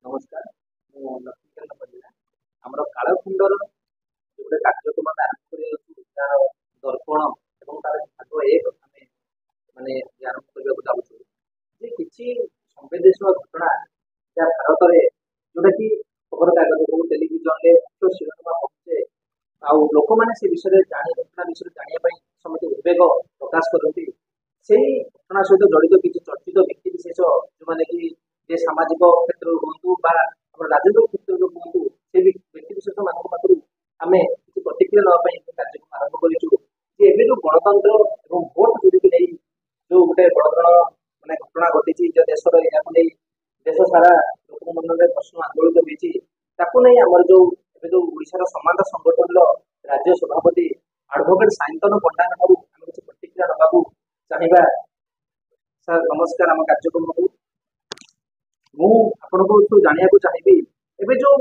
ନମସ୍କାର। ମୁଁ ଲକ୍ଷ୍ମୀକାନ୍ତ ପରିଡ଼ା। ଆମର କାଳଖଣ୍ଡର ଗୋଟେ କାର୍ଯ୍ୟକ୍ରମ ଆମେ ଆରମ୍ଭ କରିବାକୁ ତାର ଦର୍ପଣ ଏବଂ ତାର ଭାଗ ଏକ ଆମେ ଆରମ୍ଭ କରିବାକୁ ଯାଉଛୁ ଯେ କିଛି ସମ୍ବେଦନଶୀଳ ଘଟଣା ଯାହା ଭାରତରେ ଯୋଉଟା କି ଖବରକାଗଜ ହଉ ଟେଲିଭିଜନରେ ମୁଖ୍ୟ ଶିରୋନାମା ହଉଛି ଆଉ ଲୋକମାନେ ସେ ବିଷୟରେ ଘଟଣା ବିଷୟରେ ଜାଣିବା ପାଇଁ ସମସ୍ତେ ଉଦ୍ବେଗ ପ୍ରକାଶ କରନ୍ତି। ସେଇ ଘଟଣା ସହିତ ଜଡ଼ିତ କିଛି ଚର୍ଚ୍ଚିତ ବ୍ୟକ୍ତି ବିଶେଷ ଯୋଉମାନେ କି ଯେ ସାମାଜିକ କ୍ଷେତ୍ରରେ ହୁଅନ୍ତୁ ବା ଆମର ରାଜନୈତିକ କ୍ଷେତ୍ରରେ ହୁଅନ୍ତୁ ସେ ବ୍ୟକ୍ତି ବିଶେଷ ମାନଙ୍କ ପାଖରୁ ଆମେ କିଛି ପ୍ରତିକ୍ରିୟା ନେବା ପାଇଁ କାର୍ଯ୍ୟକ୍ରମ ଆରମ୍ଭ କରିଛୁ। ଯେ ଏବେ ଯୋଉ ଗଣତନ୍ତ୍ର ଏବଂ ଭୋଟ ଚୋରିକୁ ନେଇ ଯୋଉ ଗୋଟେ ବଡ ବଡ ଘଟଣା ଘଟିଛି ଯେ ଦେଶର ଏହାକୁ ନେଇ ଦେଶ ସାରା ଲୋକଙ୍କ ମନରେ ପ୍ରଶ୍ନ ଆନ୍ଦୋଳିତ ହୋଇଛି ତାକୁ ନେଇ ଆମର ଯୋଉ ଏବେ ଯୋଉ ଓଡିଶାର ସମାଜ ସଂଗଠନର ରାଜ୍ୟ ସଭାପତି ଆଡଭୋକେଟ ସାଇନ୍ତନ ପଣ୍ଡାଙ୍କ ଠାରୁ ଆମେ କିଛି ପ୍ରତିକ୍ରିୟା ନେବାକୁ ଚାହିଁବା। ସାର୍ ନମସ୍କାର। ଆମ କାର୍ଯ୍ୟକ୍ରମକୁ ମୁଁ ଆପଣଙ୍କୁ ଜାଣିବାକୁ ଚାହିଁବି ଏବେ ଯୋଉ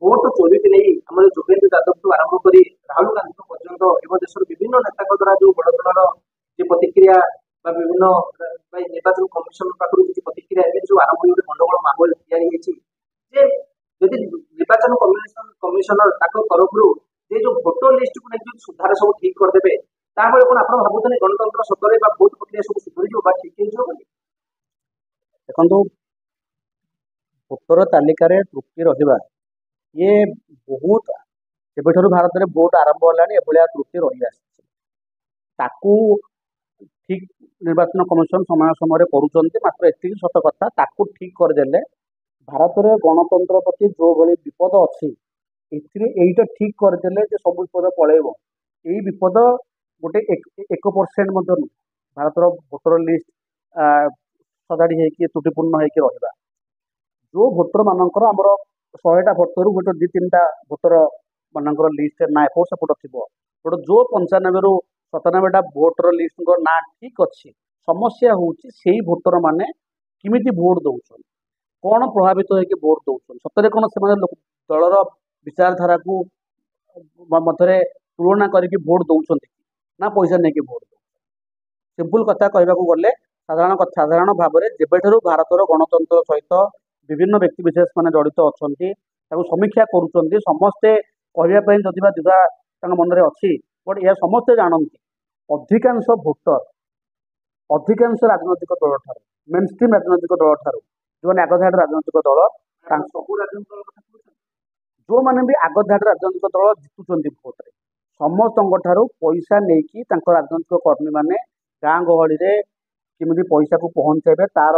ଭୋଟ ଚୋରିକୁ ନେଇ ଆମର ଯୋଗେନ୍ଦ୍ର ଯାଦବଠୁ ଆରମ୍ଭ କରି ରାହୁଲ ଗାନ୍ଧୀଙ୍କ ପର୍ଯ୍ୟନ୍ତ ଏବଂ ଦେଶର ବିଭିନ୍ନ ନେତାଙ୍କ ଦ୍ୱାରା ଯୋଉ ବଡ ଧରଣର ଯେ ପ୍ରତିକ୍ରିୟା ବା ବିଭିନ୍ନ ନିର୍ବାଚନ କମିଶନ ପାଖରୁ କିଛି ପ୍ରତିକ୍ରିୟା ଏବେ ଯୋଉ ଆରମ୍ଭ ଗୋଟେ ଗଣ୍ଡଗୋଳ ମାହୋଲ ତିଆରି ହେଇଛି ଯେ ଯଦି ନିର୍ବାଚନ କମିଶନର ତାଙ୍କ ତରଫରୁ ଯେ ଯୋଉ ଭୋଟର ଲିଷ୍ଟକୁ ନେଇ ଯଦି ସୁଧାର ସବୁ ଠିକ କରିଦେବେ ତାପରେ କଣ ଆପଣ ଭାବୁଛନ୍ତି ଗଣତନ୍ତ୍ର ସତରେ ବା ଭୋଟ ପ୍ରକ୍ରିୟା ସବୁ ସୁଧୁରିଯିବ ବା ଠିକ ହେଇଯିବ ବୋଲି? ଦେଖନ୍ତୁ, ଭୋଟର ତାଲିକାରେ ତ୍ରୁଟି ରହିବା ଇଏ ବହୁତ ଯେବେଠାରୁ ଭାରତରେ ଭୋଟ ଆରମ୍ଭ ହେଲାଣି ଏଭଳିଆ ତ୍ରୁଟି ରହି ଆସିଛି। ତାକୁ ଠିକ ନିର୍ବାଚନ କମିଶନ ସମୟ ସମୟରେ କରୁଛନ୍ତି। ମାତ୍ର ଏତିକି ସତ କଥା, ତାକୁ ଠିକ କରିଦେଲେ ଭାରତରେ ଗଣତନ୍ତ୍ର ପ୍ରତି ଯୋଉଭଳି ବିପଦ ଅଛି ଏଥିରେ ଏଇଟା ଠିକ କରିଦେଲେ ଯେ ସବୁ ବିପଦ ପଳେଇବ। ଏଇ ବିପଦ ଗୋଟେ 1% ମଧ୍ୟ ନୁହେଁ। ଭାରତର ଭୋଟର ଲିଷ୍ଟ ସଜାଡି ହେଇକି ତ୍ରୁଟିପୂର୍ଣ୍ଣ ହେଇକି ରହିବା। ଯୋଉ ଭୋଟର ମାନଙ୍କର ଆମର 100ଟା ଭୋଟରୁ ଗୋଟେ 2-3ଟା ଭୋଟର ମାନଙ୍କର ଲିଷ୍ଟ ନା ଏପଟ ସେପଟ ଥିବ, ଗୋଟେ ଯୋଉ 95ରୁ 97ଟା ଭୋଟର ଲିଷ୍ଟଙ୍କ ନାଁ ଠିକ ଅଛି। ସମସ୍ୟା ହଉଛି ସେଇ ଭୋଟର ମାନେ କେମିତି ଭୋଟ ଦଉଛନ୍ତି, କଣ ପ୍ରଭାବିତ ହେଇକି ଭୋଟ ଦଉଛନ୍ତି, ସତରେ କଣ ସେମାନେ ଦଳର ବିଚାରଧାରାକୁ ମଧ୍ୟରେ ତୁଳନା କରିକି ଭୋଟ ଦଉଛନ୍ତି ନା ପଇସା ନେଇକି ଭୋଟ ଦଉଛନ୍ତି। ସିମ୍ପଲ କଥା କହିବାକୁ ଗଲେ ସାଧାରଣ ଭାବରେ ଯେବେଠାରୁ ଭାରତର ଗଣତନ୍ତ୍ର ସହିତ ବିଭିନ୍ନ ବ୍ୟକ୍ତି ବିଶେଷ ମାନେ ଜଡିତ ଅଛନ୍ତି ତାକୁ ସମୀକ୍ଷା କରୁଛନ୍ତି। ସମସ୍ତେ କହିବା ପାଇଁ ଯଦି ବା ଦ୍ୱିଧା ତାଙ୍କ ମନରେ ଅଛି, ବଟ୍ ଏହା ସମସ୍ତେ ଜାଣନ୍ତି ଅଧିକାଂଶ ଭୋଟର ଅଧିକାଂଶ ରାଜନୈତିକ ଦଳ ଠାରୁ ମେନ୍ ଷ୍ଟ୍ରିମ୍ ରାଜନୈତିକ ଦଳ ଠାରୁ ଯୋଉମାନେ ଆଗ ଧାଡିର ରାଜନୈତିକ ଦଳ ସବୁ ରାଜନୈତିକ ଦଳ କଥା କହୁଛନ୍ତି। ଯୋଉମାନେ ବି ଆଗ ଧାଡିର ରାଜନୈତିକ ଦଳ ଜିତୁଛନ୍ତି ଭୋଟରେ ସମସ୍ତଙ୍କ ଠାରୁ ପଇସା ନେଇକି ତାଙ୍କ ରାଜନୈତିକ କର୍ମୀ ମାନେ ଗାଁ ଗହଳିରେ କେମିତି ପଇସାକୁ ପହଞ୍ଚେଇବେ ତାର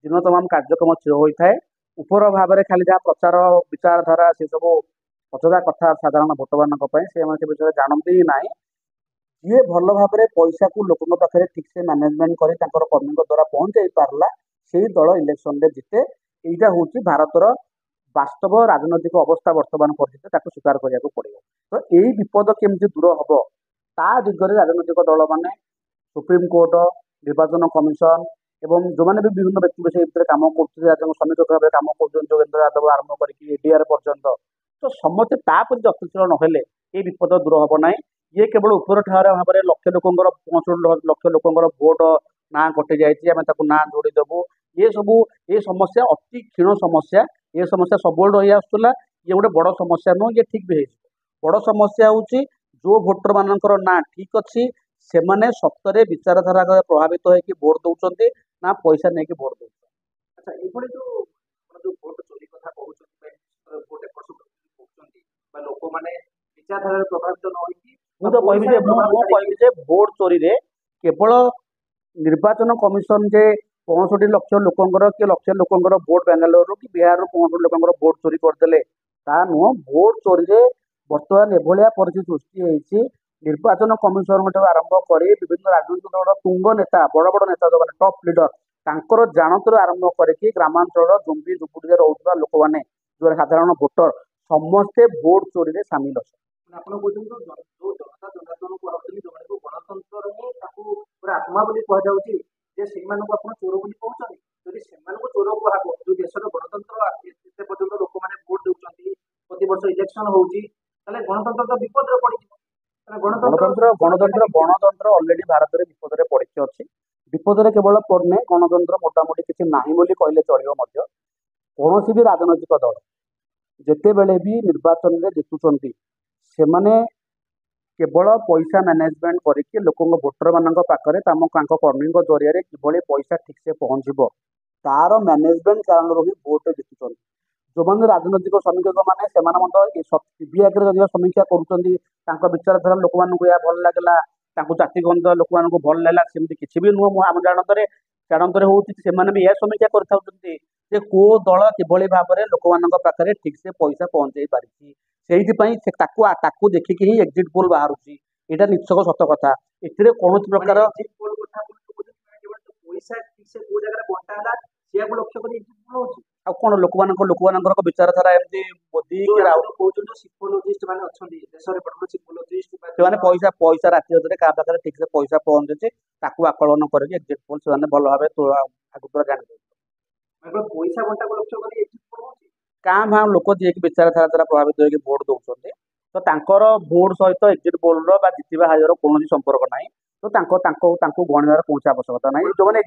ଦିନ ତମାମ କାର୍ଯ୍ୟକ୍ରମ ସ୍ଥିର ହୋଇଥାଏ। ଉପର ଭାବରେ ଖାଲି ଯାହା ପ୍ରଚାର ବିଚାରଧାରା ସେ ସବୁ ଅଯଥା କଥା ସାଧାରଣ ଭୋଟରମାନଙ୍କ ପାଇଁ ସେମାନେ ସେ ବିଷୟରେ ଜାଣନ୍ତି ହିଁ ନାହିଁ। ଯିଏ ଭଲ ଭାବରେ ପଇସାକୁ ଲୋକଙ୍କ ପାଖରେ ଠିକ ସେ ମ୍ୟାନେଜମେଣ୍ଟ କରି ତାଙ୍କର କର୍ମୀଙ୍କ ଦ୍ୱାରା ପହଞ୍ଚାଇ ପାରିଲା ସେଇ ଦଳ ଇଲେକ୍ସନରେ ଜିତେ। ଏଇଟା ହଉଛି ଭାରତର ବାସ୍ତବ ରାଜନୈତିକ ଅବସ୍ଥା ବର୍ତ୍ତମାନ ପରିସ୍ଥିତି, ତାକୁ ସ୍ୱୀକାର କରିବାକୁ ପଡିବ। ତ ଏଇ ବିପଦ କେମିତି ଦୂର ହବ ତା ଦିଗରେ ରାଜନୈତିକ ଦଳ ମାନେ ସୁପ୍ରିମକୋର୍ଟ, ନିର୍ବାଚନ କମିଶନ ଏବଂ ଯୋଉମାନେ ବି ବିଭିନ୍ନ ବ୍ୟକ୍ତି ବିଶେଷ ଭିତରେ କାମ କରୁଛନ୍ତି, ରାଜ୍ୟଙ୍କ ସମୀକ୍ଷକ ଭାବରେ କାମ କରୁଛନ୍ତି, ଯୋଗେନ୍ଦ୍ର ଯାଦବ ଆରମ୍ଭ କରିକି ଏଡିଆର ପର୍ଯ୍ୟନ୍ତ, ତ ସମସ୍ତେ ତା ପ୍ରତି ଯତ୍ନଶୀଳ ନହେଲେ ଏଇ ବିପଦ ଦୂର ହବ ନାହିଁ। ଇଏ କେବଳ ଉପର ଠାର ଭାବରେ ଲକ୍ଷ ଲୋକଙ୍କର 65 ଲକ୍ଷ ଲୋକଙ୍କର ଭୋଟ ନାଁ କଟି ଯାଇଛି, ଆମେ ତାକୁ ନାଁ ଯୋଡିଦେବୁ, ଏ ସମସ୍ୟା ଅତି କ୍ଷୀଣ ସମସ୍ୟା। ଏ ସମସ୍ୟା ସବୁବେଳେ ରହି ଆସୁଥିଲା। ଇଏ ଗୋଟେ ବଡ ସମସ୍ୟା ନୁହଁ, ଇଏ ଠିକ ବି ହେଇଯିବ। ବଡ ସମସ୍ୟା ହଉଛି ଯୋଉ ଭୋଟର ମାନଙ୍କର ନାଁ ଠିକ ଅଛି ସେମାନେ ସତରେ ବିଚାରଧାରା ପ୍ରଭାବିତ ହେଇକି ଭୋଟ ଦଉଛନ୍ତି ନା ପଇସା ନେଇକି ଭୋଟ ଦଉଛନ୍ତି। ଆଚ୍ଛା, ଏଭଳି ଯୋଉ ଭୋଟ ଚୋରି କଥା କହୁଛନ୍ତି ଭୋଟ ଏପଟ ସେପଟ କହୁଛନ୍ତି ବା ଲୋକମାନେ ବିଚାରଧାରାରେ ପ୍ରଭାବିତ ନ ହୋଇକି ମୁଁ ତ କହିବି ଯେ ଭୋଟ ଚୋରିରେ କେବଳ ନିର୍ବାଚନ କମିଶନ ଯେ 65 ଲକ୍ଷ ଲୋକଙ୍କର କି ଲକ୍ଷ ଲୋକଙ୍କର ଭୋଟ ବାଙ୍ଗାଲୋରରୁ କି ବିହାରରୁ 65 ଲୋକଙ୍କର ଭୋଟ ଚୋରି କରିଦେଲେ ତା ନୁହଁ। ଭୋଟ ଚୋରିରେ ବର୍ତ୍ତମାନ ଏଭଳିଆ ପରିସ୍ଥିତି ସୃଷ୍ଟି ହେଇଛି, ନିର୍ବାଚନ କମିଶନଙ୍କ ଠାରୁ ଆରମ୍ଭ କରି ବିଭିନ୍ନ ରାଜନୈତିକ ଦଳର ତୁଙ୍ଗ ନେତା, ବଡ ବଡ ନେତା ଯୋଉମାନେ ଟପ୍ ଲିଡର, ତାଙ୍କର ଜାଣତରୁ ଆରମ୍ଭ କରିକି ଗ୍ରାମାଞ୍ଚଳର ଝୁମ୍ପି ଝୁପୁଡିରେ ରହୁଥିବା ଲୋକମାନେ ଯୋଉ ସାଧାରଣ ଭୋଟର ସମସ୍ତେ ଭୋଟ ଚୋରିରେ ସାମିଲ ଅଛନ୍ତି। ଆପଣ କହୁଛନ୍ତି ଯୋଉ ଜନତା ଜନାର୍ଦ୍ଦନ କୁହାଯାଉଛି, ଯୋଉମାନଙ୍କୁ ଗଣତନ୍ତ୍ରର ହିଁ ତାକୁ ପୁରା ଆତ୍ମା ବୋଲି କୁହାଯାଉଛି, ଯେ ସେଇମାନଙ୍କୁ ଆପଣ ଚୋର ବୋଲି କହୁଛନ୍ତି। ଯଦି ସେମାନଙ୍କୁ ଚୋର କୁହାଯିବ, ଯୋଉ ଦେଶର ଗଣତନ୍ତ୍ର ଏତେ ପର୍ଯ୍ୟନ୍ତ ଲୋକମାନେ ଭୋଟ ଦଉଛନ୍ତି, ପ୍ରତିବର୍ଷ ଇଲେକ୍ସନ ହଉଛି, ତାହେଲେ ଗଣତନ୍ତ୍ର ତ ବିପଦରେ ପଡିଯିବ। ଗଣତନ୍ତ୍ର ଅଲରେଡି ଭାରତରେ ବିପଦରେ ପଡିକି ଅଛି। ବିପଦରେ କେବଳ ପଡୁନି, ଗଣତନ୍ତ୍ର ମୋଟାମୋଟି କିଛି ନାହିଁ ବୋଲି କହିଲେ ଚଳିବ ମଧ୍ୟ। କୌଣସି ବି ରାଜନୈତିକ ଦଳ ଯେତେବେଳେ ବି ନିର୍ବାଚନରେ ଜିତୁଛନ୍ତି ସେମାନେ କେବଳ ପଇସା ମ୍ୟାନେଜମେଣ୍ଟ କରିକି ଲୋକଙ୍କ ଭୋଟରମାନଙ୍କ ପାଖରେ ତାଙ୍କ କର୍ମୀଙ୍କ ଜରିଆରେ କିଭଳି ପଇସା ଠିକସେ ପହଞ୍ଚିବ ତାର ମ୍ୟାନେଜମେଣ୍ଟ କାରଣରୁ ହିଁ ଭୋଟ ଜିତୁଛନ୍ତି। ଯେଉଁମାନେ ରାଜନୈତିକ ସମୀକ୍ଷକମାନେ ସେମାନେ ମଧ୍ୟ ଟିଭି ଆଗରେ ଯଦିଓ ସମୀକ୍ଷା କରୁଛନ୍ତି ତାଙ୍କ ବିଚାରଧାରା ଲୋକମାନଙ୍କୁ ଏହା ଭଲ ଲାଗିଲା, ତାଙ୍କୁ ଜାତିଗତ ଲୋକମାନଙ୍କୁ ଭଲ ଲାଗିଲା, ସେମିତି କିଛି ବି ନୁହଁ। ମୁଁ ଆମ ଜାଣତରେ ହଉଛି ସେମାନେ ବି ଏହା ସମୀକ୍ଷା କରିଥାଉଛନ୍ତି ଯେ କୋଉ ଦଳ କିଭଳି ଭାବରେ ଲୋକମାନଙ୍କ ପାଖରେ ଠିକସେ ପଇସା ପହଞ୍ଚେଇ ପାରିଛି। ସେଇଥିପାଇଁ ସେ ତାକୁ ଦେଖିକି ହିଁ ଏକ୍ଜିଟ୍ ପୋଲ୍ ବାହାରୁଛି। ଏଇଟା ନିଶ୍ଚୟ ସତ କଥା। ଏଥିରେ କୌଣସି ପ୍ରକାର ପଇସା ଠିକ ସେ କୋଉ ଜାଗାରେ ବଣ୍ଟା ହେଲା ସେଇଆକୁ ଲକ୍ଷ୍ୟ କରି ଏକ୍ଜିଟ୍ ପୋଲ୍ ହଉଛି। ଆଉ କଣ ଲୋକମାନଙ୍କର ବିଚାରଧାରା ଏମିତି ମୋଦି କି ରାହୁଲ କହୁଛନ୍ତି ସିପୋଲୋଜିଷ୍ଟ ମାନେ ଅଛନ୍ତି ଦେଶରେ ବଡ ସିପୋଲୋଜିଷ୍ଟ ସେମାନେ ପଇସା ରାତି ଅଧରେ କାହା ପାଖରେ ଠିକସେ ପଇସା ପହଞ୍ଚୁଛି ତାକୁ ଆକଳନ କରିକି ଏକ୍ଜିଟ୍ ପୋଲ୍ ସେମାନେ ଭଲ ଭାବେ ଆଗକୁ ଜାଣିଛନ୍ତି। ପଇସା ବଣ୍ଟାକୁ ଲକ୍ଷ୍ୟ କରି ଏକ୍ଜିଟ୍ ପୋଲ୍ ହଉଛି। କାଁ ଭାଁ ଲୋକ ଯିଏକି ବିଚାରଧାରା ଦ୍ୱାରା ପ୍ରଭାବିତ ହେଇକି ଭୋଟ ଦଉଛନ୍ତି ତ ତାଙ୍କର ଭୋଟ ସହିତ ଏକ୍ଜିଟ୍ ପୋଲ୍ର ବା ଜିତିବା ହାରିବାର କୌଣସି ସମ୍ପର୍କ ନାହିଁ। ତ ତାଙ୍କୁ ଗଣିବାର କୌଣସି ଆବଶ୍ୟକତା ନାହିଁ। ଯୋଉମାନେ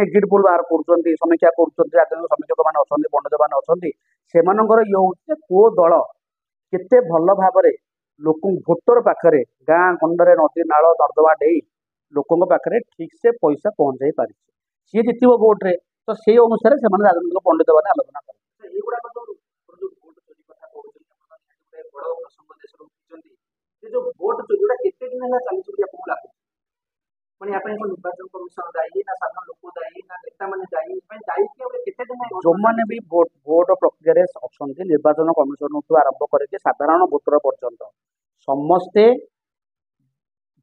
ଏକ୍ଜିଟ୍ ପୋଲ୍ ବାହାର କରୁଛନ୍ତି, ସମୀକ୍ଷା କରୁଛନ୍ତି, ରାଜନୈତିକ ସମୀକ୍ଷକ ମାନେ ଅଛନ୍ତି, ପଣ୍ଡିତ ମାନେ ଅଛନ୍ତି, ସେମାନଙ୍କର ଇଏ ହଉଛି ଯେ କୋଉ ଦଳ କେତେ ଭଲ ଭାବରେ ଭୋଟର ପାଖରେ ଗାଁ ଗଣ୍ଡରେ ନଦୀ ନାଳ ନର୍ଦ୍ଦମା ଦେଇ ଲୋକଙ୍କ ପାଖରେ ଠିକସେ ପଇସା ପହଞ୍ଚାଇ ପାରିଛି। ସିଏ ଜିତିବ ଭୋଟରେ ତ ସେଇ ଅନୁସାରେ ସେମାନେ ରାଜନୈତିକ ପଣ୍ଡିତ ମାନେ ଆଲୋଚନା କରନ୍ତି। ଏଇଗୁଡାକ ଯୋଉ ଭୋଟ ଚୋରି କଥା କହୁଛନ୍ତି ବଡ ପ୍ରସଙ୍ଗ ଦେଶରେ ଉଠିଛନ୍ତି ଯେ ଯୋଉ ଭୋଟ ଚୋରିଟା କେତେ ଦିନ ହେଲା ଚାଲିଛି ବୋଲି ଆପଣଙ୍କୁ ଲାଗୁଛି? ମାନେ ୟା ପାଇଁ ନିର୍ବାଚନ କମିଶନ ଦାୟୀ ନା ସାଧାରଣ ଲୋକ ଦାୟୀ ନା ନେତା ମାନେ ଦାୟୀ? ଦାୟୀ କେତେ ଦିନ ଯୋଉମାନେ ବି ଭୋଟ ପ୍ରକ୍ରିୟାରେ ଅଛନ୍ତି ନିର୍ବାଚନ କମିଶନଠୁ ଆରମ୍ଭ କରିକି ସାଧାରଣ ଭୋଟର ପର୍ଯ୍ୟନ୍ତ ସମସ୍ତେ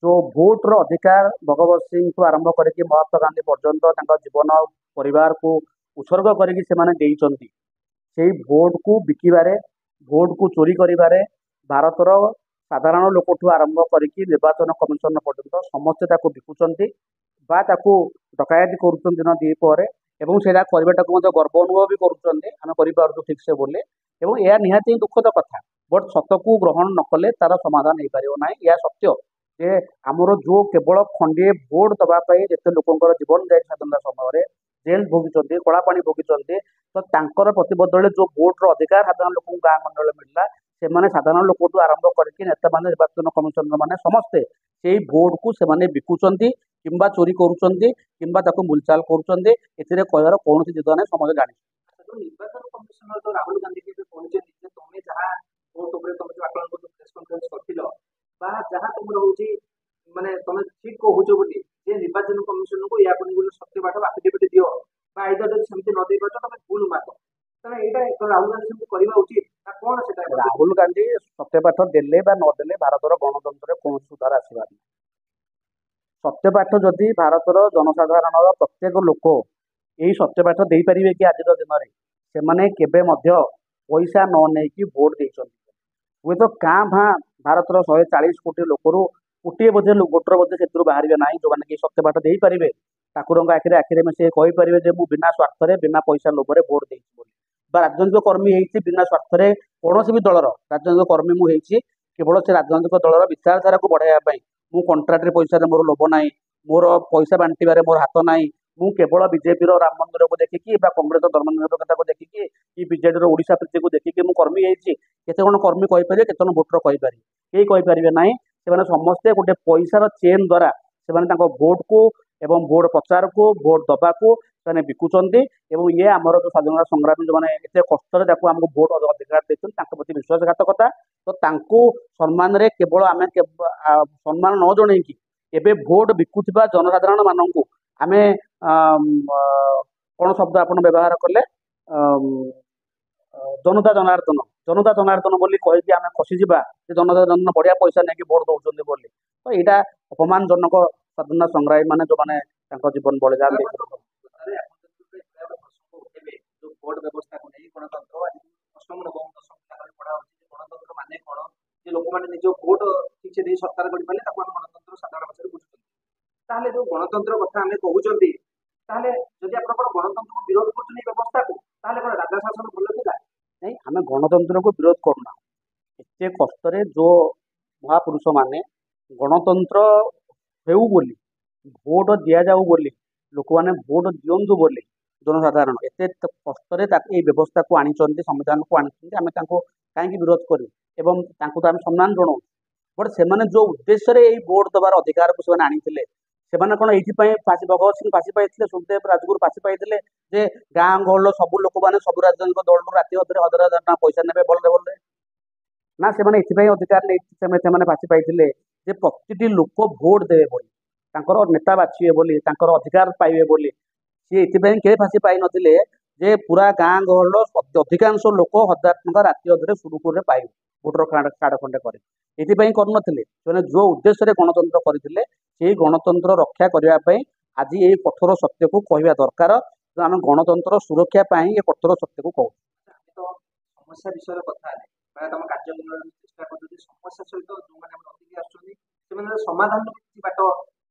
ଯୋଉ ଭୋଟର ଅଧିକାର ଭଗବତ ସିଂଠୁ ଆରମ୍ଭ କରିକି ମହାତ୍ମା ଗାନ୍ଧୀ ପର୍ଯ୍ୟନ୍ତ ତାଙ୍କ ଜୀବନ ପରିବାରକୁ ଉତ୍ସର୍ଗ କରିକି ସେମାନେ ଦେଇଛନ୍ତି। ସେଇ ଭୋଟକୁ ବିକିବାରେ, ଭୋଟକୁ ଚୋରି କରିବାରେ ଭାରତର ସାଧାରଣ ଲୋକଠୁ ଆରମ୍ଭ କରିକି ନିର୍ବାଚନ କମିଶନ ପର୍ଯ୍ୟନ୍ତ ସମସ୍ତେ ତାକୁ ବିକୁଛନ୍ତି ବା ତାକୁ ଡକାୟତି କରୁଛନ୍ତି ଦିନ ଦ୍ୱିପହରେ ଏବଂ ସେଇଟା କରିବାଟାକୁ ମଧ୍ୟ ଗର୍ବ ଅନୁଭବ ବି କରୁଛନ୍ତି ଆମେ କରିପାରୁଛୁ ଠିକସେ ବୋଲି। ଏବଂ ଏହା ନିହାତି ଦୁଃଖଦ କଥା। ବଟ୍ ସତକୁ ଗ୍ରହଣ ନ କଲେ ତାର ସମାଧାନ ହେଇପାରିବ ନାହିଁ। ଏହା ସତ୍ୟ ଯେ ଆମର ଯୋଉ କେବଳ ଖଣ୍ଡିଏ ଭୋଟ ଦବା ପାଇଁ ଯେତେ ଲୋକଙ୍କର ଜୀବନ ଯାଇଛି ସ୍ୱାଧୀନତା ସମୟରେ, ଜେଲ୍ ଭୋଗିଛନ୍ତି, କଳାପାଣି ଭୋଗିଛନ୍ତି, ତ ତାଙ୍କର ପ୍ରତିବଦଳରେ ଯୋଉ ଭୋଟର ଅଧିକାର ସାଧାରଣ ଲୋକଙ୍କୁ ଗାଁ ଗଣ୍ଡରେ ମିଳିଲା ସେମାନେ ସାଧାରଣ ଲୋକଠୁ ଆରମ୍ଭ କରିକି ନେତାମାନେ, ନିର୍ବାଚନ କମିଶନର ମାନେ ସମସ୍ତେ ସେଇ ଭୋଟକୁ ସେମାନେ ବିକୁଛନ୍ତି କିମ୍ବା ଚୋରି କରୁଛନ୍ତି କିମ୍ବା ତାକୁ ମୁଲଚାଲ କରୁଛନ୍ତି। ଏଥିରେ କହିବାର କୌଣସି ଜିଦ ନାହିଁ, ସମସ୍ତେ ଜାଣିଛନ୍ତି। ନିର୍ବାଚନ କମିଶନର ତ ରାହୁଲ ଗାନ୍ଧୀ କହିଛନ୍ତି ଯେ ତମେ ଯାହା ଭୋଟ ଉପରେ ତମେ ଯୋଉ ଆକଳନ ପ୍ରେସ କନଫରେନ୍ସ କରିଥିଲ ବା ଯାହା ତମର ହଉଛି ମାନେ ତମେ ଠିକ କହୁଛ ବୋଲି ଯେ ନିର୍ବାଚନ କମିଶନକୁ ୟା ପାଇଁ ଗୋଟେ ସତ୍ୟ ବାଟ ଆଫିଡେଭିଟ ଦିଅ ବା ଏଇଟା ଯଦି ସେମିତି ନ ଦେଇପାରୁଛ ତମେ ଭୁଲ ମାଗ, ତାହେଲେ ଏଇଟା ରାହୁଲ ଗାନ୍ଧୀ ସେମିତି କରିବା ଉଚିତ ନା କଣ? ସେଟା ରାହୁଲ ଗାନ୍ଧୀ ସତ୍ୟପାଠ ଦେଲେ ବା ନଦେଲେ ଭାରତର ଗଣତନ୍ତ୍ରରେ କୌଣସି ସୁଧାର ଆସିବାର ନାହିଁ। ସତ୍ୟପାଠ ଯଦି ଭାରତର ଜନସାଧାରଣର ପ୍ରତ୍ୟେକ ଲୋକ ଏଇ ସତ୍ୟପାଠ ଦେଇପାରିବେ କି ଆଜିର ଦିନରେ, ସେମାନେ କେବେ ମଧ୍ୟ ପଇସା ନ ନେଇକି ଭୋଟ ଦେଇଛନ୍ତି। ହୁଏତ କାଁ ଭାଁ ଭାରତର 140 କୋଟି ଲୋକରୁ ଗୋଟିଏ ଭୋଟର ବୋଧେ ସେଥିରୁ ବାହାରିବେ ନାହିଁ ଯୋଉମାନେ କି ସତ୍ୟପାଠ ଦେଇପାରିବେ, ଠାକୁରଙ୍କ ଆଖିରେ ମିଶେଇ କହିପାରିବେ ଯେ ମୁଁ ବିନା ସ୍ୱାର୍ଥରେ ବିନା ପଇସା ଲୋଭରେ ଭୋଟ ଦେଇଛି ବୋଲି। ବା ରାଜନୈତିକ କର୍ମୀ ହେଇଛି ବିନା ସ୍ୱାର୍ଥରେ କୌଣସି ବି ଦଳର ରାଜନୈତିକ କର୍ମୀ ମୁଁ ହେଇଛି କେବଳ ସେ ରାଜନୈତିକ ଦଳର ବିଚାରଧାରାକୁ ବଢାଇବା ପାଇଁ। ମୁଁ କଣ୍ଟ୍ରାକ୍ଟରେ ପଇସାରେ ମୋର ଲୋଭ ନାହିଁ, ମୋର ପଇସା ବାଣ୍ଟିବାରେ ମୋର ହାତ ନାହିଁ। ମୁଁ କେବଳ ବିଜେପିର ରାମ ମନ୍ଦିରକୁ ଦେଖିକି ବା କଂଗ୍ରେସ ଧର୍ମନିରପେକ୍ଷତାକୁ ଦେଖିକି କି ବିଜେଡିର ଓଡିଶା ପ୍ରୀତିକୁ ଦେଖିକି ମୁଁ କର୍ମୀ ହେଇଛି। କେତେ ଜଣ କର୍ମୀ କହିପାରିବେ, କେତେ ଜଣ ଭୋଟର କହିପାରିବେ? କେହି କହିପାରିବେ ନାହିଁ। ସେମାନେ ସମସ୍ତେ ଗୋଟେ ପଇସାର ଚେନ୍ ଦ୍ୱାରା ସେମାନେ ତାଙ୍କ ଭୋଟକୁ ଏବଂ ଭୋଟ ପ୍ରଚାରକୁ ଭୋଟ ଦବାକୁ ସେମାନେ ବିକୁଛନ୍ତି। ଏବଂ ଇଏ ଆମର ଯୋଉ ସ୍ୱାଧୀନତା ସଂଗ୍ରାମୀ ଯୋଉମାନେ ଏତେ କଷ୍ଟରେ ତାକୁ ଆମକୁ ଭୋଟ ଅଧିକାର ଦେଇଛନ୍ତି ତାଙ୍କ ପ୍ରତି ବିଶ୍ୱାସଘାତକତା। ତ ତାଙ୍କୁ ସମ୍ମାନରେ କେବଳ ଆମେ ସମ୍ମାନ ନ ଜଣେଇକି ଏବେ ଭୋଟ ବିକୁଥିବା ଜନସାଧାରଣ ମାନଙ୍କୁ ଆମେ କଣ ଶବ୍ଦ ଆପଣ ବ୍ୟବହାର କଲେ, ଜନତା ଜନାର୍ଦ୍ଦନ ବୋଲି କହିକି ଆମେ ଖସିଯିବା ଯେ ଜନତା ଜନାର୍ଦ୍ଦନ ବଢିଆ ପଇସା ନେଇକି ଭୋଟ ଦଉଛନ୍ତି ବୋଲି। ତ ଏଇଟା ଅପମାନଜନକ ସ୍ୱାଧୀନତା ସଂଗ୍ରାମୀ ମାନେ ଯୋଉମାନେ ତାଙ୍କ ଜୀବନ ବଳିଦାନ ଦେଇଛନ୍ତି। ଭୋଟ ବ୍ୟବସ୍ଥାକୁ ନେଇ ଗଣତନ୍ତ୍ର ଅଷ୍ଟମ ନବମ ଦଶମ କ୍ଲାସରେ ପଢା ହଉଛି ଗଣତନ୍ତ୍ର ମାନେ କଣ, ଯେ ଲୋକମାନେ ନିଜ ଭୋଟ ଠିକ ସେ ଦେଇ ସରକାର କରିପାରିଲେ ତାକୁ ଆମେ ଗଣତନ୍ତ୍ର ସାଧାରଣ ଭାଷାରେ ବୁଝୁଛନ୍ତି। ତାହେଲେ ଯୋଉ ଗଣତନ୍ତ୍ର କଥା ଆମେ କହୁଛନ୍ତି, ତାହେଲେ ଯଦି ଆପଣଙ୍କର ଗଣତନ୍ତ୍ରକୁ ବିରୋଧ କରୁଛନ୍ତି ଏ ବ୍ୟବସ୍ଥାକୁ, ତାହେଲେ କଣ ରାଜା ଶାସନ ଭଲ ଥିଲା? ନାଇଁ, ଆମେ ଗଣତନ୍ତ୍ରକୁ ବିରୋଧ କରୁନା। ଏତେ କଷ୍ଟରେ ଯୋଉ ମହାପୁରୁଷ ମାନେ ଗଣତନ୍ତ୍ର ହେଉ ବୋଲି, ଭୋଟ ଦିଆଯାଉ ବୋଲି, ଲୋକମାନେ ଭୋଟ ଦିଅନ୍ତୁ ବୋଲି ଜନସାଧାରଣ ଏତେ କଷ୍ଟରେ ଏଇ ବ୍ୟବସ୍ଥାକୁ ଆଣିଛନ୍ତି, ସମ୍ବିଧାନକୁ ଆଣିଛନ୍ତି, ଆମେ ତାଙ୍କୁ କାହିଁକି ବିରୋଧ କରିବୁ ଏବଂ ତାଙ୍କୁ ତ ଆମେ ସମ୍ମାନ ଜଣାଉ। ବଟ୍ ସେମାନେ ଯୋଉ ଉଦ୍ଦେଶ୍ୟରେ ଏଇ ଭୋଟ ଦେବାର ଅଧିକାରକୁ ସେମାନେ ଆଣିଥିଲେ, ସେମାନେ କ'ଣ ଏଇଥିପାଇଁ ଭଗତ ସିଂ ଫାଶୀ ପାଇଥିଲେ, ସୁଖଦେବ ରାଜଗୁରୁ ଫାଶୀ ପାଇଥିଲେ ଯେ ଗାଁ ଗହଳିର ସବୁ ଲୋକମାନେ ସବୁ ରାଜନୈତିକ ଦଳରୁ ରାତି ଅଧରେ ହଜାର ହଜାର ଟଙ୍କା ପଇସା ନେବେ ଭଲରେ ଭଲରେ? ନା ସେମାନେ ଏଥିପାଇଁ ଅଧିକାର ନେଇ ସେମାନେ ଫାଶୀ ପାଇଥିଲେ ଯେ ପ୍ରତିଟି ଲୋକ ଭୋଟ ଦେବେ ବୋଲି, ତାଙ୍କର ନେତା ବାଛିବେ ବୋଲି, ତାଙ୍କର ଅଧିକାର ପାଇବେ ବୋଲି। ସିଏ ଏଥିପାଇଁ କେହି ଫାଶୀ ପାଇନଥିଲେ ଯେ ପୁରା ଗାଁ ଗହଳିର ଅଧିକାଂଶ ଲୋକ ହଜାର ଟଙ୍କା ରାତି ଅଧରେ ସୁରୁଖୁରୁରେ ପାଇବେ ଭୋଟର କାର୍ଡ ଖଣ୍ଡେ କରି। ଏଥିପାଇଁ କରୁନଥିଲେ। ସେମାନେ ଯୋଉ ଉଦ୍ଦେଶ୍ୟରେ ଗଣତନ୍ତ୍ର କରିଥିଲେ ସେଇ ଗଣତନ୍ତ୍ର ରକ୍ଷା କରିବା ପାଇଁ ଆଜି ଏଇ କଠୋର ସତ୍ୟକୁ କହିବା ଦରକାର। ଆମେ ଗଣତନ୍ତ୍ର ସୁରକ୍ଷା ପାଇଁ ଏ କଠୋର ସତ୍ୟକୁ କହୁ। ଆମେ ତ ସମସ୍ୟା ବିଷୟରେ କଥା ହେଲେ ପ୍ରାୟ ତମ କାର୍ଯ୍ୟକ୍ରମରେ ଚେଷ୍ଟା କରୁଛୁ ସମସ୍ୟା ସହିତ ଯୋଉମାନେ ଆମର ଅତିଥି ଆସୁଛନ୍ତି ସେମାନେ ସମାଧାନର କିଛି ବାଟ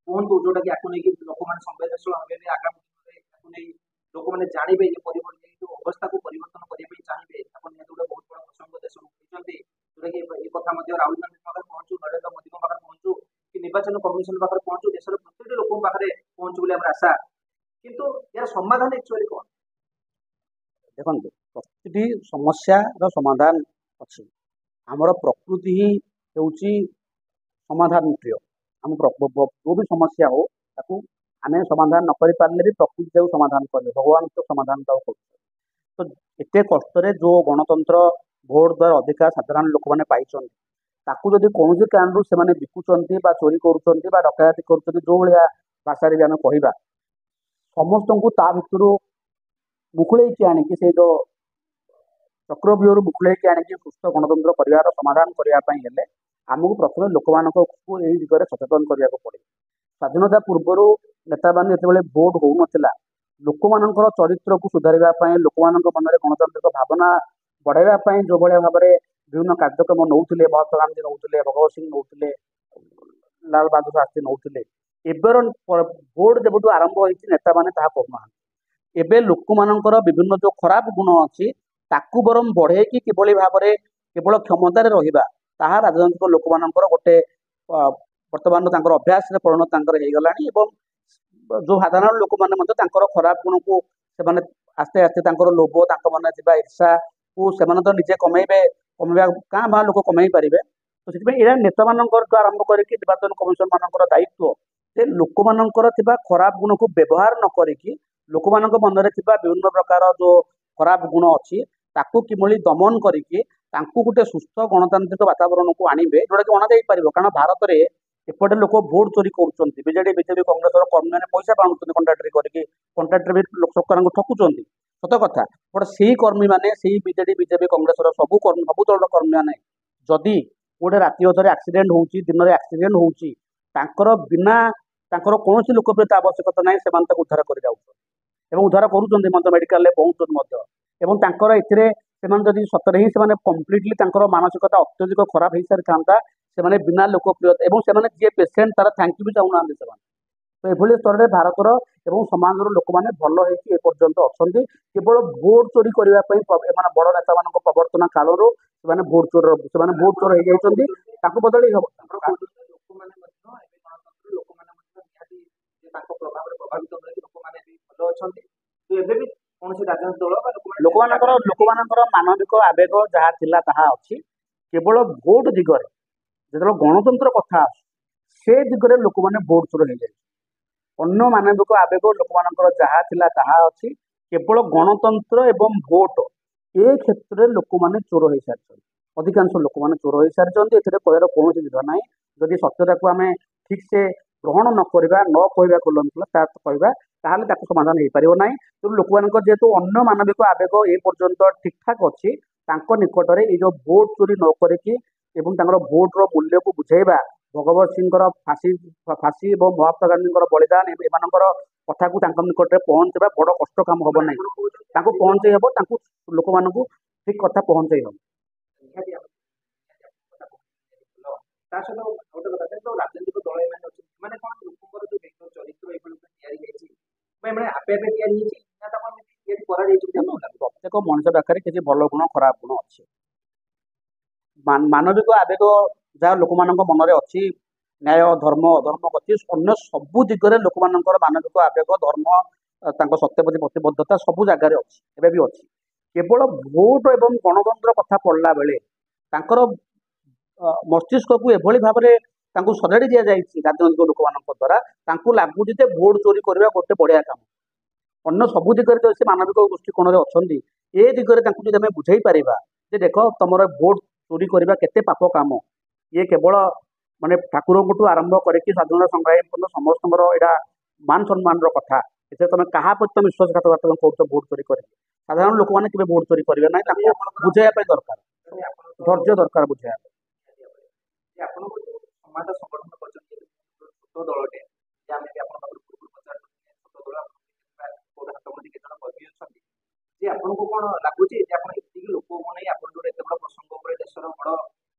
କୁହନ୍ତୁ ଯୋଉଟା କି ଆକୁ ନେଇକି ଲୋକମାନେ ସମ୍ବେଦନଶୀଳ ହେବେ, ଆଗାମୀ ଦିନରେ ଆକୁ ନେଇ ଲୋକମାନେ ଜାଣିବେ ଯେ ପରିବର୍ତ୍ତନ ଯୋଉ ଅବସ୍ଥାକୁ ପରିବର୍ତ୍ତନ କରିବା ପାଇଁ ଚାହିଁବେ। ଆପଣ ନିହାତି ଗୋଟେ ବହୁତ ବଡ଼ ପ୍ରସଙ୍ଗ ଦେଶକୁ କହିଛନ୍ତି, ଯୋଉଟା କି ଏ କଥା ମଧ୍ୟ ରାହୁଲ ଗାନ୍ଧୀଙ୍କ ପାଖରେ ପହଞ୍ଚୁ, ନରେନ୍ଦ୍ର ମୋଦିଙ୍କ ପାଖରେ ପହଞ୍ଚୁ, କି ନିର୍ବାଚନ କମିଶନ ପାଖରେ ପହଞ୍ଚୁ, ଦେଶର ପ୍ରତିଟି ଲୋକଙ୍କ ପାଖରେ ପହଞ୍ଚୁ ବୋଲି ଆମର ଆଶା। କିନ୍ତୁ ଏହାର ସମାଧାନ ଆକ୍ଚୁଆଲି କ'ଣ? ଦେଖନ୍ତୁ, ପ୍ରତିଟି ସମସ୍ୟାର ସମାଧାନ ଅଛି। ଆମର ପ୍ରକୃତି ହିଁ ହେଉଛି ସମାଧାନ ପ୍ରିୟ। ଆମ ଯୋଉ ବି ସମସ୍ୟା ହଉ ତାକୁ ଆମେ ସମାଧାନ ନ କରିପାରିଲେ ବି ପ୍ରକୃତି ତାକୁ ସମାଧାନ କରିବ, ଭଗବାନ ତ ସମାଧାନ ତାକୁ କରୁଛନ୍ତି। ତ ଏତେ କଷ୍ଟରେ ଯୋଉ ଗଣତନ୍ତ୍ର ଭୋଟ ଦ୍ୱାରା ଅଧିକାର ସାଧାରଣ ଲୋକମାନେ ପାଇଛନ୍ତି, ତାକୁ ଯଦି କୌଣସି କାରଣରୁ ସେମାନେ ବିକୁଛନ୍ତି ବା ଚୋରି କରୁଛନ୍ତି ବା ଡକାୟତି କରୁଛନ୍ତି, ଯୋଉ ଭଳିଆ ଭାଷାରେ ବି ଆମେ କହିବା, ସମସ୍ତଙ୍କୁ ତା ଭିତରୁ ମୁକୁଳେଇକି ଆଣିକି ସେଇ ଯୋଉ ଚକ୍ରବ୍ୟୁହରୁ ମୁକୁଳେଇକି ଆଣିକି ସୁସ୍ଥ ଗଣତନ୍ତ୍ର କରିବାର ସମାଧାନ କରିବା ପାଇଁ ହେଲେ ଆମକୁ ପ୍ରଥମେ ଲୋକମାନଙ୍କୁ ଏଇ ଦିଗରେ ସଚେତନ କରିବାକୁ ପଡ଼ିବ। ସ୍ୱାଧୀନତା ପୂର୍ବରୁ ନେତାମାନେ ଯେତେବେଳେ ଭୋଟ ହଉନଥିଲା, ଲୋକମାନଙ୍କର ଚରିତ୍ରକୁ ସୁଧାରିବା ପାଇଁ, ଲୋକମାନଙ୍କ ମନରେ ଗଣତାନ୍ତ୍ରିକ ଭାବନା ବଢାଇବା ପାଇଁ ଯୋଉ ଭଳିଆ ଭାବରେ ବିଭିନ୍ନ କାର୍ଯ୍ୟକ୍ରମ ନଉଥିଲେ, ମହାତ୍ମା ଗାନ୍ଧୀ ନଉଥିଲେ, ଭଗତ ସିଂ ନଉଥିଲେ, ଲାଲ ବାହାଦୁର ଶାସ୍ତ୍ରୀ ନଉଥିଲେ, ଏବେର ଭୋଟ ଯେବେଠୁ ଆରମ୍ଭ ହେଇଛି ନେତାମାନେ ତାହା କରୁନାହାନ୍ତି। ଏବେ ଲୋକମାନଙ୍କର ବିଭିନ୍ନ ଯୋଉ ଖରାପ ଗୁଣ ଅଛି ତାକୁ ବରଂ ବଢେଇକି କିଭଳି ଭାବରେ କେବଳ କ୍ଷମତାରେ ରହିବା, ତାହା ରାଜନୈତିକ ଲୋକମାନଙ୍କର ଗୋଟେ ବର୍ତ୍ତମାନ ତାଙ୍କର ଅଭ୍ୟାସରେ ପରିଣତ ତାଙ୍କର ହେଇଗଲାଣି। ଏବଂ ଯୋଉ ସାଧାରଣ ଲୋକମାନେ ମଧ୍ୟ ତାଙ୍କର ଖରାପ ଗୁଣକୁ ସେମାନେ ଆସ୍ତେ ଆସ୍ତେ ତାଙ୍କର ଲୋଭ, ତାଙ୍କ ମନରେ ଥିବା ଈର୍ଷାକୁ ସେମାନେ ତ ନିଜେ କମେଇବା କାଁ ଭାଁ ଲୋକ କମେଇ ପାରିବେ। ତ ସେଥିପାଇଁ ଏଇଟା ନେତାମାନଙ୍କର ଆରମ୍ଭ କରିକି ନିର୍ବାଚନ କମିଶନ ମାନଙ୍କର ଦାୟିତ୍ୱ ଯେ ଲୋକମାନଙ୍କର ଥିବା ଖରାପ ଗୁଣକୁ ବ୍ୟବହାର ନ କରିକି ଲୋକମାନଙ୍କ ମନରେ ଥିବା ବିଭିନ୍ନ ପ୍ରକାର ଯୋଉ ଖରାପ ଗୁଣ ଅଛି ତାକୁ କିଭଳି ଦମନ କରିକି ତାଙ୍କୁ ଗୋଟେ ସୁସ୍ଥ ଗଣତାନ୍ତ୍ରିକ ବାତାବରଣକୁ ଆଣିବେ, ଯୋଉଟାକି ଅଣାଯାଇପାରିବ। କାରଣ ଭାରତରେ ଏପଟେ ଲୋକ ଭୋଟ ଚୋରି କରୁଛନ୍ତି, ବିଜେଡି ବିଜେପି କଂଗ୍ରେସର କର୍ମୀମାନେ ପଇସା ପାଉଛନ୍ତି କଣ୍ଟ୍ରାକ୍ଟରି କରିକି, କଣ୍ଟ୍ରାକ୍ଟର ବି ସରକାରଙ୍କୁ ଠକୁଛନ୍ତି, ସତ କଥା। ବଟ ସେଇ କର୍ମୀମାନେ, ସେଇ ବିଜେଡି ବିଜେପି କଂଗ୍ରେସର ସବୁ ଦଳର କର୍ମୀମାନେ ଯଦି ଗୋଟେ ରାତି ଅଧରେ ଆକ୍ସିଡେଣ୍ଟ ହଉଛି, ଦିନରେ ଆକ୍ସିଡେଣ୍ଟ ହଉଛି, ତାଙ୍କର ବିନା ତାଙ୍କର କୌଣସି ଲୋକପ୍ରିୟତା ଆବଶ୍ୟକତା ନାହିଁ, ସେମାନେ ତାକୁ ଉଦ୍ଧାର କରି ଯାଉଛନ୍ତି ଏବଂ ଉଦ୍ଧାର କରୁଛନ୍ତି ମଧ୍ୟ, ମେଡିକାଲରେ ପହଞ୍ଚୁଛନ୍ତି ମଧ୍ୟ। ଏବଂ ତାଙ୍କର ଏଥିରେ ସେମାନେ ଯଦି ସତରେ ହିଁ ସେମାନେ କମ୍ପ୍ଲିଟଲି ତାଙ୍କର ମାନସିକତା ଅତ୍ୟଧିକ ଖରାପ ହେଇସାରିଥାନ୍ତା, ସେମାନେ ବିନା ଲୋକପ୍ରିୟତା ଏବଂ ସେମାନେ ଯିଏ ପେସେଣ୍ଟ ତାର ଥ୍ୟାଙ୍କ ବି ଚାହୁଁନାହାନ୍ତି ସେମାନେ। ତ ଏଭଳି ସ୍ତରରେ ଭାରତର ଏବଂ ସମାଜର ଲୋକମାନେ ଭଲ ହେଇକି ଏପର୍ଯ୍ୟନ୍ତ ଅଛନ୍ତି। କେବଳ ଭୋଟ ଚୋରି କରିବା ପାଇଁ ଏମାନେ ବଡ ନେତାମାନଙ୍କ ପ୍ରବର୍ତ୍ତନ କାଳରୁ ସେମାନେ ଭୋଟ ଚୋର ହେଇଯାଇଛନ୍ତି, ତାଙ୍କୁ ବଦଳେଇ ହବ। ଲୋକମାନେ ମଧ୍ୟ ଏବେ ଗଣତନ୍ତ୍ର ଲୋକମାନେ ମଧ୍ୟ ନିହାତି ତାଙ୍କ ପ୍ରଭାବରେ ପ୍ରଭାବିତ ହୋଇକି ଲୋକମାନେ ବି ଭଲ ଅଛନ୍ତି। ଏବେ ବି କୌଣସି ରାଜନୈତିକ ଦଳ ବା ଲୋକମାନଙ୍କର ମାନବିକ ଆବେଗ ଯାହା ଥିଲା ତାହା ଅଛି। କେବଳ ଭୋଟ ଦିଗରେ ଯେତେବେଳେ ଗଣତନ୍ତ୍ର କଥା ଆସୁଛି ସେ ଦିଗରେ ଲୋକମାନେ ଭୋଟ ଚୋର ହେଇଯାଇଛି। ଅନ୍ୟ ମାନବିକ ଆବେଗ ଲୋକମାନଙ୍କର ଯାହା ଥିଲା ତାହା ଅଛି। କେବଳ ଗଣତନ୍ତ୍ର ଏବଂ ଭୋଟ ଏ କ୍ଷେତ୍ରରେ ଲୋକମାନେ ଚୋର ହେଇସାରିଛନ୍ତି, ଅଧିକାଂଶ ଲୋକମାନେ ଚୋର ହେଇସାରିଛନ୍ତି। ଏଥିରେ କହିବାର କୌଣସି ଦ୍ୱିଧା ନାହିଁ। ଯଦି ସତ୍ୟତାକୁ ଆମେ ଠିକ ସେ ଗ୍ରହଣ ନ କରିବା, ନ କହିବା କହିବା, ତାହେଲେ ତାକୁ ସମାଧାନ ହେଇପାରିବ ନାହିଁ। ତେଣୁ ଲୋକମାନଙ୍କର ଯେହେତୁ ଅନ୍ୟ ମାନବିକ ଆବେଗ ଏ ପର୍ଯ୍ୟନ୍ତ ଠିକ ଠାକ ଅଛି, ତାଙ୍କ ନିକଟରେ ଏଇ ଯୋଉ ଭୋଟ ଚୋରି ନ କରିକି ଏବଂ ତାଙ୍କର ଭୋଟର ମୂଲ୍ୟକୁ ବୁଝେଇବା, ଭଗବତ ସିଂଙ୍କର ଫାଶୀ ଏବଂ ମହାତ୍ମା ଗାନ୍ଧୀଙ୍କର ବଳିଦାନ ଏମାନଙ୍କର କଥାକୁ ତାଙ୍କ ନିକଟରେ ପହଞ୍ଚେଇବା ବଡ କଷ୍ଟ କାମ ହବ ନାହିଁ। ତାଙ୍କୁ ପହଞ୍ଚେଇ ହବ, ତାଙ୍କୁ ଲୋକମାନଙ୍କୁ ଠିକ କଥା ପହଞ୍ଚେଇ ହବ। ତା ସହିତ ଗୋଟେ କଥା, ରାଜନୈତିକ ଦଳ ଏମାନେ ଅଛନ୍ତି, ସେମାନେ କଣ ଲୋକଙ୍କର ଯୋଉ ବ୍ୟକ୍ତିଗତ ଚରିତ୍ର ଏଭଳି ତିଆରି ହେଇଛି ବା ଏମାନେ ଆପେ ଆପେ ତିଆରି ହେଇଛି ନା ତାକୁ ତିଆରି କରାଯାଇଛି? ପ୍ରତ୍ୟେକ ମଣିଷ ପାଖରେ କିଛି ଭଲ ଗୁଣ ଖରାପ ଗୁଣ ଅଛି। ମାନବିକ ଆବେଗ ଯାହା ଲୋକମାନଙ୍କ ମନରେ ଅଛି, ନ୍ୟାୟ ଧର୍ମ ଅଧର୍ମ ଗତି ଅନ୍ୟ ସବୁ ଦିଗରେ ଲୋକମାନଙ୍କର ମାନବିକ ଆବେଗ ଧର୍ମ ତାଙ୍କ ସତ୍ୟ ପ୍ରତି ପ୍ରତିବଦ୍ଧତା ସବୁ ଜାଗାରେ ଅଛି ଏବେ ବି ଅଛି। କେବଳ ଭୋଟ ଏବଂ ଗଣତନ୍ତ୍ର କଥା ପଡିଲା ବେଳେ ତାଙ୍କର ମସ୍ତିଷ୍କକୁ ଏଭଳି ଭାବରେ ତାଙ୍କୁ ସଜାଡି ଦିଆଯାଇଛି ରାଜନୈତିକ ଲୋକମାନଙ୍କ ଦ୍ୱାରା ତାଙ୍କୁ ଲାଗୁଛି ଯେ ଭୋଟ ଚୋରି କରିବା ଗୋଟେ ବଢିଆ କାମ। ଅନ୍ୟ ସବୁ ଦିଗରେ ଯଦି ସେ ମାନବିକ ଦୃଷ୍ଟିକୋଣରେ ଅଛନ୍ତି ଏ ଦିଗରେ ତାଙ୍କୁ ଯଦି ଆମେ ବୁଝେଇ ପାରିବା ଯେ ଦେଖ ତମର ଭୋଟ ଚୋରି କରିବା କେତେ ପାପ କାମ, ଇଏ କେବଳ ମାନେ ଠାକୁରଙ୍କଠୁ ଆରମ୍ଭ କରିକି ସ୍ୱାଧୀନତା ସଂଗ୍ରାମୀ ପର୍ଯ୍ୟନ୍ତ ସମସ୍ତଙ୍କର ଏଇଟା ମାନ ସମ୍ମାନର କଥା। ଏଥିରେ ତମେ କାହା ପ୍ରତି ତମେ ବିଶ୍ୱାସଘାତକତା କରୁଛ ଭୋଟ ଚୋରି କରିକି। ସାଧାରଣ ଲୋକମାନେ କେବେ ଭୋଟ ଚୋରି କରିବେ ନାହିଁ, ଯଦି ତାଙ୍କୁ ଆପଣଙ୍କର ବୁଝେଇବା ପାଇଁ ଦରକାର, ଯଦି ଆପଣଙ୍କର ଧୈର୍ଯ୍ୟ ଦରକାର ବୁଝେଇବା ପାଇଁ। ଯେ ଆପଣଙ୍କୁ ଯୋଉ ସମାଜ ସଂଗଠନ କରିଛନ୍ତି ଛୋଟ ଦଳଟେ ଯେ ଆମେ ବି ଆପଣଙ୍କ ପାଖରୁ ପୂର୍ବରୁ ପଚାରୁଛୁ ଛୋଟ ଦଳ କୋଉଟା ହାତମନ୍ତି କେତେ ଜଣ କର୍ମୀ ଅଛନ୍ତି ଯେ ଆପଣଙ୍କୁ କଣ ଲାଗୁଛି ଯେ ଆପଣ ଏତିକି ଲୋକଙ୍କୁ ନେଇ ଆପଣ ଯୋଉ ଏତେ ବଡ ପ୍ରସଙ୍ଗ ଉପରେ ଦେଶର ବଡ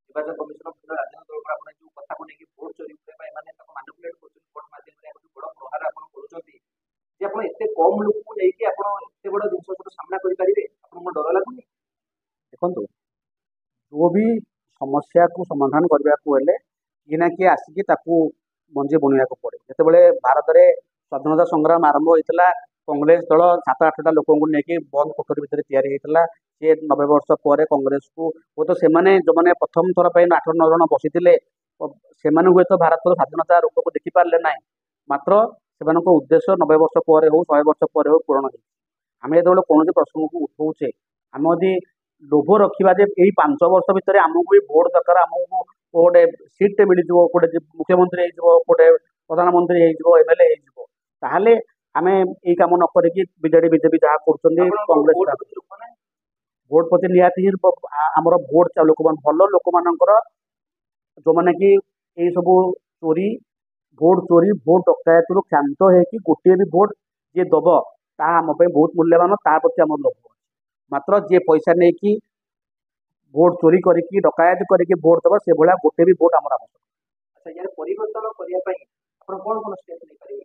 ନିର୍ବାଚନ କମିଶନ ରାଜନୈତିକ ଦଳ ଆପଣ ଯୋଉ କଥାକୁ ନେଇକି ଭୋଟ ଚୋରି କରିବା ଏମାନେ ତାକୁ ମାନୁପୁଲେଟ କରୁଛନ୍ତି ଭୋଟ ମାଧ୍ୟମରେ ଯୋଉ ବଡ ପ୍ରହାର ଆପଣ କରୁଛନ୍ତି ଯେ ଆପଣ ଏତେ କମ ଲୋକଙ୍କୁ ନେଇକି ଆପଣ ଏତେ ବଡ ଜିନିଷ ସବୁ ସାମ୍ନା କରିପାରିବେ, ଆପଣଙ୍କୁ ଡର ଲାଗୁନି? ଦେଖନ୍ତୁ ଯୋଉ ବି ସମସ୍ୟାକୁ ସମାଧାନ କରିବାକୁ ହେଲେ କିଏ ନା କିଏ ଆସିକି ତାକୁ ମଞ୍ଜି ବୁଣିବାକୁ ପଡେ। ଯେତେବେଳେ ଭାରତରେ ସ୍ୱାଧୀନତା ସଂଗ୍ରାମ ଆରମ୍ଭ ହେଇଥିଲା କଂଗ୍ରେସ ଦଳ 7-8ଟା ଲୋକଙ୍କୁ ନେଇକି ବନ୍ଦ କୋଠରୀ ଭିତରେ ତିଆରି ହେଇଥିଲା। ସେ 90 ବର୍ଷ ପରେ କଂଗ୍ରେସକୁ ହୁଏତ ସେମାନେ ଯୋଉମାନେ ପ୍ରଥମ ଥର ପାଇଁ 8-9 ଜଣ ବସିଥିଲେ ସେମାନେ ହୁଏତ ଭାରତର ସ୍ୱାଧୀନତା ରୂପକୁ ଦେଖିପାରିଲେ ନାହିଁ, ମାତ୍ର ସେମାନଙ୍କ ଉଦ୍ଦେଶ୍ୟ 90 ବର୍ଷ ପରେ ହଉ 100 ବର୍ଷ ପରେ ହଉ ପୂରଣ ହେଇଛି। ଆମେ ଯେତେବେଳେ କୌଣସି ପ୍ରସଙ୍ଗକୁ ଉଠଉଛେ ଆମେ ଯଦି ଲୋଭ ରଖିବା ଯେ ଏଇ 5 ବର୍ଷ ଭିତରେ ଆମକୁ ବି ଭୋଟ ଦରକାର, ଆମକୁ ଗୋଟେ ସିଟ୍ଟେ ମିଳିଯିବ, ଗୋଟେ ମୁଖ୍ୟମନ୍ତ୍ରୀ ହେଇଯିବ, ଗୋଟେ ପ୍ରଧାନମନ୍ତ୍ରୀ ହେଇଯିବ, ଏମଏଲଏ ହେଇଯିବ, ତାହେଲେ ଆମେ ଏଇ କାମ ନ କରିକି ବିଜେଡି ବିଜେପି ଯାହା କରୁଛନ୍ତି ଆପଣଙ୍କ କଂଗ୍ରେସ ଭୋଟ ଯାହା ପ୍ରତି ଲୋକ ନାହିଁ? ଭୋଟ ପ୍ରତି ନିହାତି ଆମର ଭୋଟ ଲୋକମାନେ ଭଲ ଲୋକମାନଙ୍କର ଯୋଉମାନେ କି ଏଇ ସବୁ ଚୋରି ଭୋଟ ଡକାୟତରୁ କ୍ଷାନ୍ତ ହେଇକି ଗୋଟିଏ ବି ଭୋଟ ଯିଏ ଦବ ତାହା ଆମ ପାଇଁ ବହୁତ ମୂଲ୍ୟବାନ, ତା ପ୍ରତି ଆମର ଲୋଭ ଅଛି। ମାତ୍ର ଯିଏ ପଇସା ନେଇକି ଭୋଟ ଚୋରି କରିକି ଡକାୟତ କରିକି ଭୋଟ ଦବ ସେଭଳିଆ ଗୋଟେ ବି ଭୋଟ ଆମର ଆବଶ୍ୟକ। ଆଚ୍ଛା ୟାର ପରିବର୍ତ୍ତନ କରିବା ପାଇଁ ଆପଣ କଣ କଣ ଷ୍ଟେପ ନେଇପାରିବେ,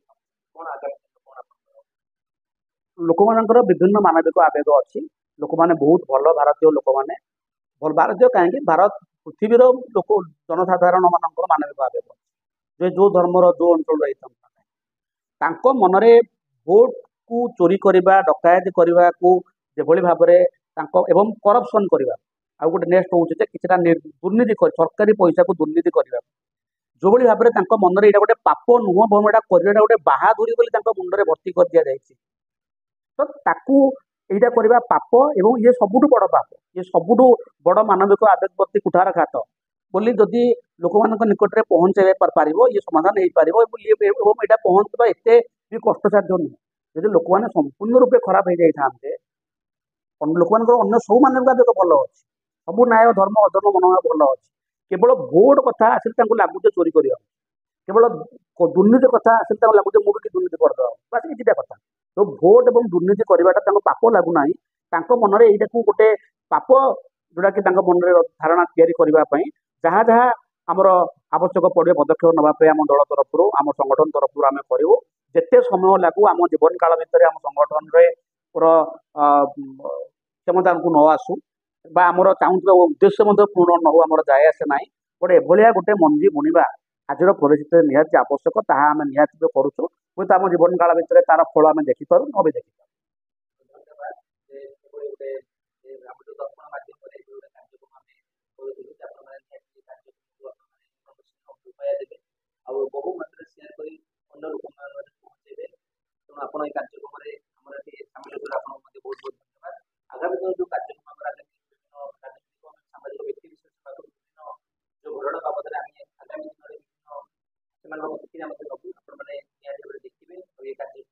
କଣ ଆଗାମୀ କଣ ଆପଣଙ୍କର? ଲୋକମାନଙ୍କର ବିଭିନ୍ନ ମାନବିକ ଆବେଗ ଅଛି, ଲୋକମାନେ ବହୁତ ଭଲ ଭାରତୀୟ ଲୋକମାନେ, ଭଲ ଭାରତୀୟ କାହିଁକି ଭାରତ ପୃଥିବୀର ଲୋକ ଜନସାଧାରଣ ମାନଙ୍କର ମାନବିକ ଆବେଗ ଅଛି। ଯେ ଯୋଉ ଧର୍ମର ଯୋଉ ଅଞ୍ଚଳରୁ ହେଇଥାନ୍ତି ତାଙ୍କ ମନରେ ଭୋଟକୁ ଚୋରି କରିବା ଡକାୟତି କରିବାକୁ ଯେଭଳି ଭାବରେ ତାଙ୍କ ଏବଂ କରପସନ କରିବା ଆଉ ଗୋଟେ ନେକ୍ସଟ ହଉଛି ଯେ କିଛିଟା ଦୁର୍ନୀତି ସରକାରୀ ପଇସାକୁ ଦୁର୍ନୀତି କରିବା ଯୋଉଭଳି ଭାବରେ ତାଙ୍କ ମନରେ ଏଇଟା ଗୋଟେ ପାପ ନୁହଁ ବରଂ ଏଇଟା କରିବାଟା ଗୋଟେ ବାହାଦୁରୀ ବୋଲି ତାଙ୍କ ମୁଣ୍ଡରେ ଭର୍ତ୍ତି କରିଦିଆଯାଇଛି। ତ ତାକୁ ଏଇଟା କରିବା ପାପ ଏବଂ ଇଏ ସବୁଠୁ ବଡ ପାପ, ଇଏ ସବୁଠୁ ବଡ ମାନବିକ ଆବେଗ ପ୍ରତି କୁଠାରଘାତ ବୋଲି ଯଦି ଲୋକମାନଙ୍କ ନିକଟରେ ପହଞ୍ଚେଇ ପାରିବ ଇଏ ସମାଧାନ ହେଇପାରିବ ଏବଂ ଏଇଟା ପହଞ୍ଚିବା ଏତେ ବି କଷ୍ଟସାଧ୍ୟ ନୁହେଁ। ଯଦି ଲୋକମାନେ ସମ୍ପୂର୍ଣ୍ଣ ରୂପେ ଖରାପ ହେଇଯାଇଥାନ୍ତେ ଲୋକମାନଙ୍କର ଅନ୍ୟ ସବୁ ମାନବିକ ଆବେଗ ଭଲ ଅଛି, ସବୁ ନ୍ୟାୟ ଧର୍ମ ଅଧର୍ମ ମନୋଭାବ ଭଲ ଅଛି, କେବଳ ଭୋଟ କଥା ଆସିଲେ ତାଙ୍କୁ ଲାଗୁଛି ଚୋରି କରିବା, କେବଳ ଦୁର୍ନୀତି କଥା ଆସିଲେ ତାଙ୍କୁ ଲାଗୁଛି ମୁଁ ବି ଦୁର୍ନୀତି କରିଦେବା, ବାସ୍ ଏଇ ଦିଟା କଥା। ତ ଭୋଟ ଏବଂ ଦୁର୍ନୀତି କରିବାଟା ତାଙ୍କୁ ପାପ ଲାଗୁନାହିଁ, ତାଙ୍କ ମନରେ ଏଇଟାକୁ ଗୋଟେ ପାପ ଯୋଉଟା କି ତାଙ୍କ ମନରେ ଧାରଣା ତିଆରି କରିବା ପାଇଁ ଯାହା ଯାହା ଆମର ଆବଶ୍ୟକ ପଡ଼ିବ ପଦକ୍ଷେପ ନେବା ପାଇଁ ଆମ ଦଳ ତରଫରୁ ଆମ ସଂଗଠନ ତରଫରୁ ଆମେ କରିବୁ। ଯେତେ ସମୟ ଲାଗୁ ଆମ ଜୀବନ କାଳ ଭିତରେ ଆମ ସଂଗଠନରେ ପୁରା କ୍ଷମତାକୁ ନ ଆସୁ ବା ଆମର ଚାହୁଁଥିବା ଉଦ୍ଦେଶ୍ୟ ମଧ୍ୟ ପୂରଣ ନ ହଉ ଆମର ଯାଏ ଆସେ ନାହିଁ। ଗୋଟେ ଏଭଳିଆ ଗୋଟେ ମଞ୍ଜି ବୁଣିବା ଆଜିର ପରିସ୍ଥିତିରେ ନିହାତି ଆବଶ୍ୟକ, ତାହା ଆମେ ନିହାତି କରୁଛୁ। ହୁଏତ ଆମ ଜୀବନ କାଳ ଭିତରେ ତାର ଫଳ ଆମେ ଦେଖିପାରୁ ନ ବି ଦେଖିପାରୁ। ଧନ୍ୟବାଦ ଯେ ଏଭଳି ଗୋଟେ ଆମ ଯୋଉ ଦର୍ପଣ ମାଧ୍ୟମରେ ଏଭଳି ଗୋଟେ କାର୍ଯ୍ୟକ୍ରମ ଆମେ କରୁଥିଲୁ ଯେ ଆପଣମାନେ ନିହାତି କାର୍ଯ୍ୟକ୍ରମକୁ ଆପଣମାନେ ଉପାୟ ଦେବେ ଆଉ ବହୁ ମାତ୍ରାରେ ସେୟାର କରି ଅନ୍ୟ ଲୋକମାନେ ପହଞ୍ଚେଇବେ। ତେଣୁ ଆପଣ ଏଇ କାର୍ଯ୍ୟକ୍ରମରେ ଆମର ଏଠି ସାମିଲ କରି ଆପଣଙ୍କୁ ମଧ୍ୟ ବହୁତ ବହୁତ ଧନ୍ୟବାଦ। ଆଗାମୀ ଦିନ ଯୋଉ କାର୍ଯ୍ୟକ୍ରମ ଆମର ଆଗାମୀ ବିଭିନ୍ନ ରାଜନୈତିକ ସାମାଜିକ ବ୍ୟକ୍ତି ବିଶେଷ ବିଭିନ୍ନ ଯୋଉ ଘଟଣା ବାବଦରେ ଆମେ ଆଗାମୀ ଦିନରେ ବିଭିନ୍ନ ସେମାନଙ୍କ ପ୍ରତିକ୍ରିୟା ମଧ୍ୟ ନେବୁ, ଆପଣମାନେ ନିହାତି ଭାବରେ ଦେଖିବେ ଆଉ ଏ କାର୍ଯ୍ୟ